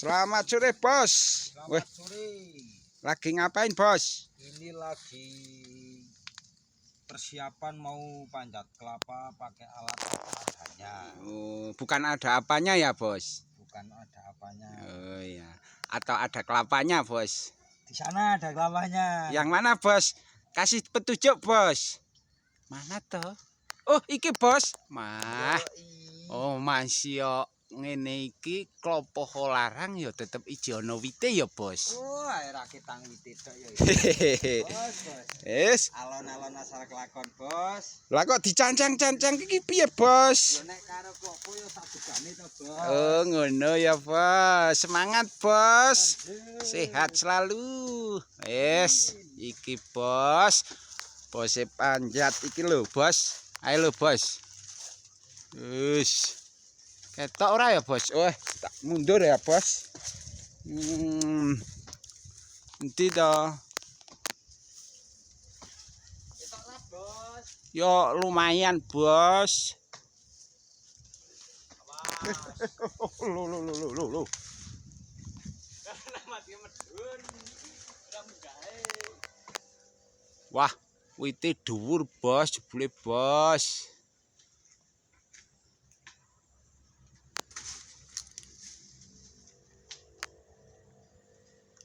Selamat sore, Bos. Selamat sore. Lagi ngapain, Bos? Ini lagi persiapan mau panjat kelapa pakai alat apa adanya. Oh, bukan ada apanya ya, Bos? Bukan ada apanya. Oh ya. Atau ada kelapanya, Bos? Di sana ada kelapanya. Yang mana, Bos? Kasih petunjuk, Bos. Mana toh? Oh, iki, Bos. Mah. Oh, masih ngene iki klopo larang ya tetep ijo ana wite ya, Bos. Oh, ae rakit tang wite tok ya. Bos. Wis. Alon-alon asal kelakon, Bos. Lah kok dicancang-cancang iki piye, Bos? Yo nek karo klopo yo sadegane to, Bos. Oh, ngono ya, Bos. Semangat, Bos. Sehat selalu. Wis, iki, Bos. Bose panjat iki lho, Bos. Ayo lho, Bos. Wis. Ketok ora ya, Bos? Oh, tak mundur ya, Bos. Nanti toh. Ketoklah, Bos. Yo lumayan, Bos. Lo. Wah, wite dhuwur, Bos, jebule, Bos.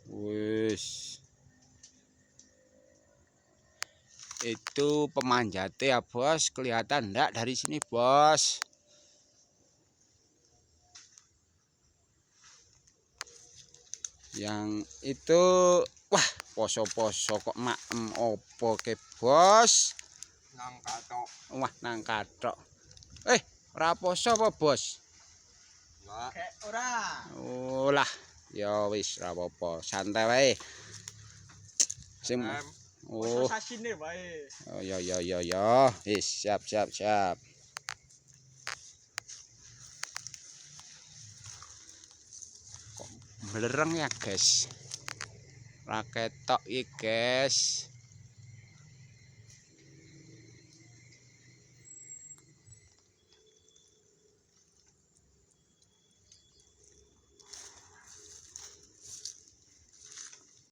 Wis. Itu pemanjatnya ya, Bos. Kelihatan enggak dari sini, Bos? Yang itu, wah, poso-poso kok maem opo ke, Bos? Nang katok. Wah, nang kathok. Ora poso apa, Bos? Lah, ora. Oh lah, ya wis ora apa-apa, santai wae. Sing oh, Sasine wae. oh ya. Wis siap. Kok belereng ya, guys. Ra ketok iki, guys.